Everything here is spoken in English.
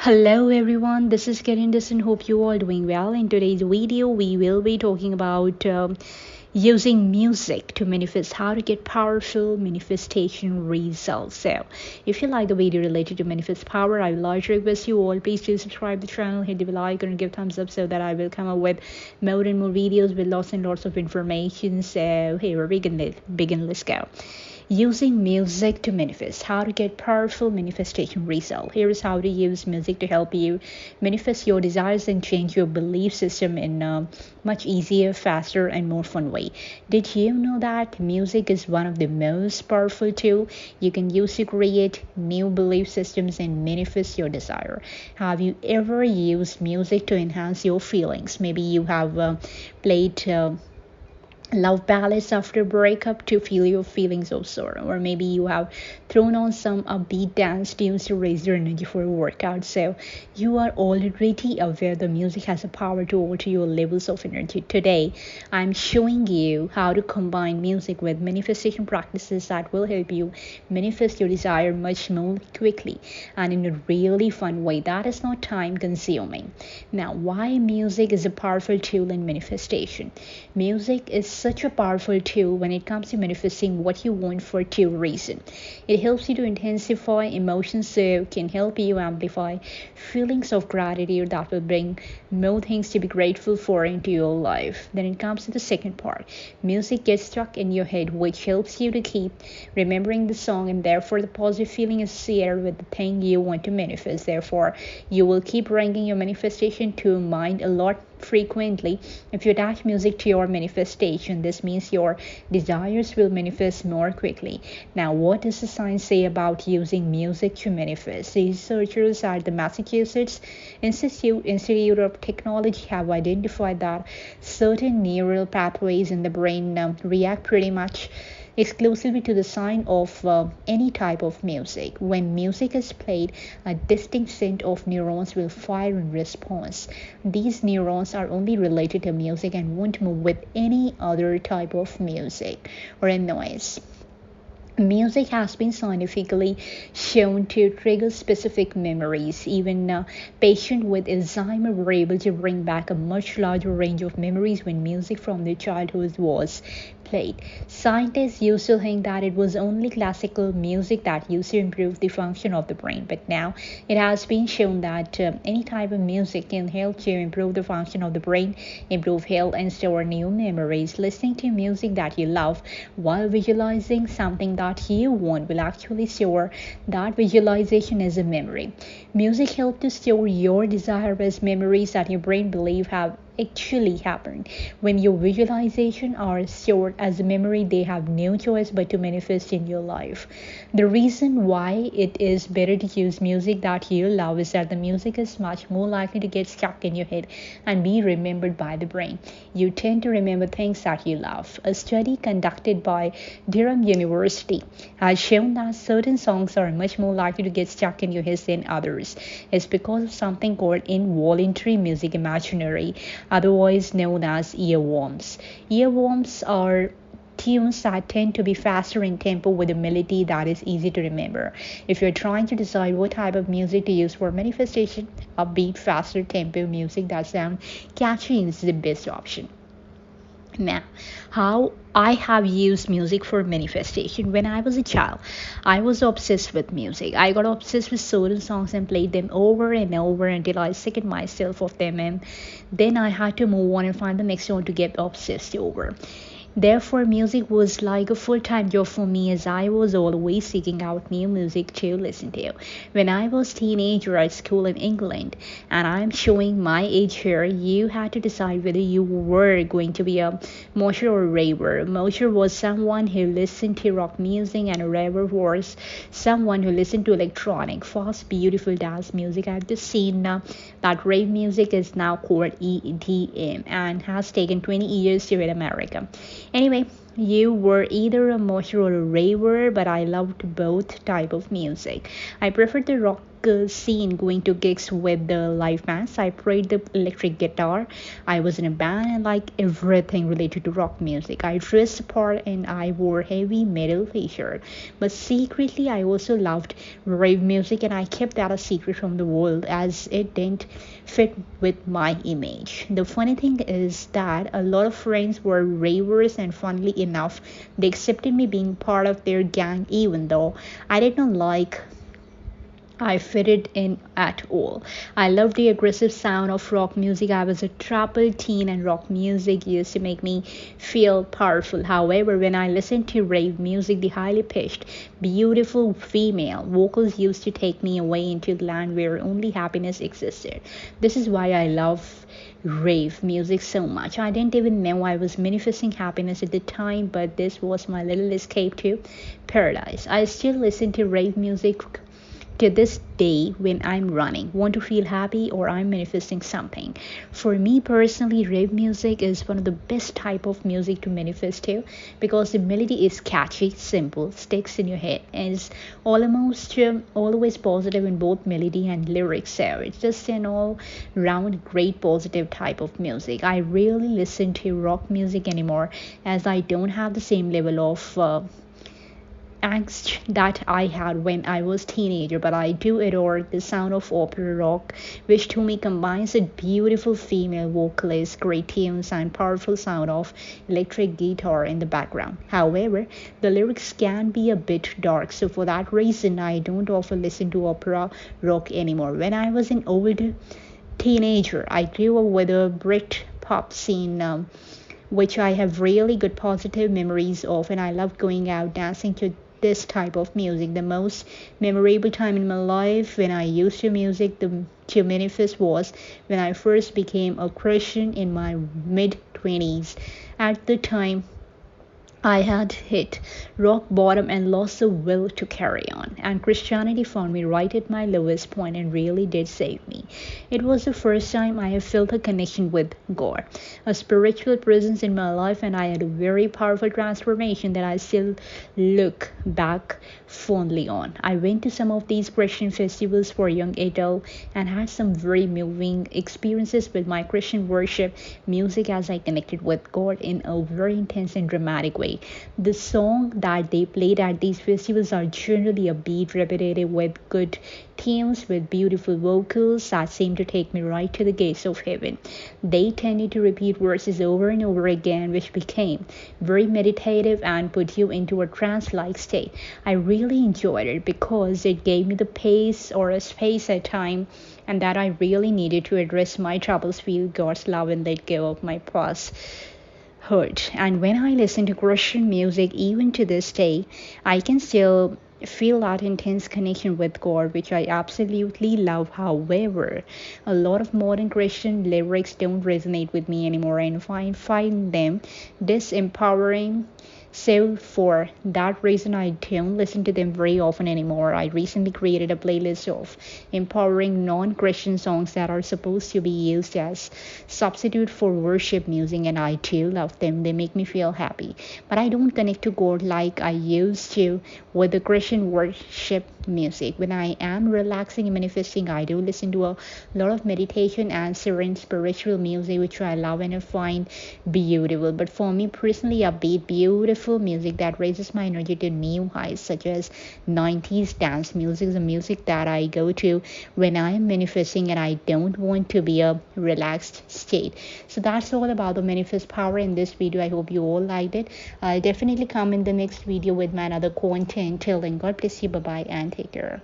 Hello everyone, this is Candice and hope you all doing well. In today's video, we will be talking about using music to manifest how to get powerful manifestation results. So, if you like the video related to manifest power, I would like to request you all please do subscribe to the channel, hit the bell icon, and give thumbs up so that I will come up with more and more videos with lots and lots of information. So, here we begin. Let's go. Using music to manifest how to get powerful manifestation result. Here is how to use music to help you manifest your desires and change your belief system in a much easier, faster, and more fun way. Did you know that music is one of the most powerful tools you can use to create new belief systems and manifest your desire? Have you ever used music to enhance your feelings? Maybe you have played love ballads after breakup to feel your feelings of sorrow, or maybe you have thrown on some upbeat dance tunes to raise your energy for a workout. So you are already aware the music has a power to alter your levels of energy. Today I'm showing you how to combine music with manifestation practices that will help you manifest your desire much more quickly and in a really fun way that is not time consuming. Now, why music is a powerful tool in manifestation? Music is such a powerful tool when it comes to manifesting what you want for two reasons. It helps you to intensify emotions, so can help you amplify feelings of gratitude that will bring more things to be grateful for into your life. Then it comes to the second part. Music gets stuck in your head, which helps you to keep remembering the song, and therefore the positive feeling is associated with the thing you want to manifest. Therefore, you will keep bringing your manifestation to mind a lot frequently. If you attach music to your manifestation, this means your desires will manifest more quickly. Now, what does the science say about using music to manifest? Researchers at the Massachusetts Institute of Technology have identified that certain neural pathways in the brain react pretty much exclusively to the sound of any type of music. When music is played, a distinct set of neurons will fire in response. These neurons are only related to music and won't move with any other type of music or a noise. Music has been scientifically shown to trigger specific memories. Even patients with Alzheimer's were able to bring back a much larger range of memories when music from their childhood was played. Scientists used to think that it was only classical music that used to improve the function of the brain, but now it has been shown that any type of music can help to improve the function of the brain, improve health, and store new memories. Listening to music that you love while visualizing something that you want will actually store that visualization as a memory. Music helps to store your desire as memories that your brain believes have actually happened. When your visualization are stored as a memory, they have no choice but to manifest in your life. The reason why it is better to use music that you love is that the music is much more likely to get stuck in your head and be remembered by the brain. You tend to remember things that you love. A study conducted by Durham University has shown that certain songs are much more likely to get stuck in your head than others. It's because of something called involuntary music imaginary, otherwise known as earworms. Earworms are tunes that tend to be faster in tempo with a melody that is easy to remember. If you're trying to decide what type of music to use for manifestation, upbeat, faster tempo music that sounds catchy is the best option. Now, how I have used music for manifestation. When I was a child, I was obsessed with music. I got obsessed with certain songs and played them over and over until I sickened myself of them, and then I had to move on and find the next one to get obsessed over. Therefore, music was like a full-time job for me, as I was always seeking out new music to listen to. When I was teenager at school in England, and I'm showing my age here, you had to decide whether you were going to be a mosher or a raver. A mosher was someone who listened to rock music, and a raver was someone who listened to electronic, fast, beautiful dance music. I've just seen that rave music is now called EDM and has taken 20 years to hit America. Anyway, you were either a mosher or a raver, but I loved both type of music. I preferred the rock scene going to gigs with the live bands. I played the electric guitar. I was in a band and like everything related to rock music. I dressed apart and I wore heavy metal t-shirt. But secretly I also loved rave music, and I kept that a secret from the world as it didn't fit with my image. The funny thing is that a lot of friends were ravers, and funnily enough, they accepted me being part of their gang even though I did not like I fitted in at all. I loved the aggressive sound of rock music. I was a troubled teen, and rock music used to make me feel powerful. However, when I listened to rave music, the highly pitched, beautiful female vocals used to take me away into the land where only happiness existed. This is why I love rave music so much. I didn't even know I was manifesting happiness at the time, but this was my little escape to paradise. I still listen to rave music to this day when I'm running, want to feel happy, or I'm manifesting something. For me personally, rave music is one of the best type of music to manifest to, because the melody is catchy, simple, sticks in your head, and is almost always positive in both melody and lyrics. So it's just an all round great positive type of music. I rarely listen to rock music anymore, as I don't have the same level of angst that I had when I was teenager, but I do adore the sound of opera rock, which to me combines a beautiful female vocalist, great tunes, and powerful sound of electric guitar in the background. However, the lyrics can be a bit dark, so for that reason I don't often listen to opera rock anymore. When I was an older teenager, I grew up with a Brit pop scene, which I have really good positive memories of, and I love going out dancing to this type of music. The most memorable time in my life when I used to manifest was when I first became a Christian in my mid 20s. At the time, I had hit rock bottom and lost the will to carry on, and Christianity found me right at my lowest point and really did save me. It was the first time I have felt a connection with God, a spiritual presence in my life, and I had a very powerful transformation that I still look back fondly on. I went to some of these Christian festivals for young adults and had some very moving experiences with my Christian worship music as I connected with God in a very intense and dramatic way. The song that they played at these festivals are generally upbeat, repetitive, with good tunes, with beautiful vocals that seem to take me right to the gates of heaven. They tended to repeat verses over and over again, which became very meditative and put you into a trance-like state. I really enjoyed it because it gave me the pace or a space at time, and that I really needed to address my troubles, feel God's love, and let go of my past hurt. And when I listen to Christian music, even to this day, I can still feel that intense connection with God, which I absolutely love. However, a lot of modern Christian lyrics don't resonate with me anymore, and I find them disempowering. So for that reason, I don't listen to them very often anymore. I recently created a playlist of empowering non-Christian songs that are supposed to be used as substitute for worship music, and I do love them. They make me feel happy. But I don't connect to God like I used to with the Christian worship music. When I am relaxing and manifesting, I do listen to a lot of meditation and serene spiritual music, which I love and I find beautiful. But for me personally, upbeat, beautiful music that raises my energy to new heights, such as 90s dance music, the music that I go to when I am manifesting and I don't want to be a relaxed state. So that's all about the manifest power in this video. I hope you all liked it. I'll definitely come in the next video with my another content. Till then, God bless you. Bye bye and take care.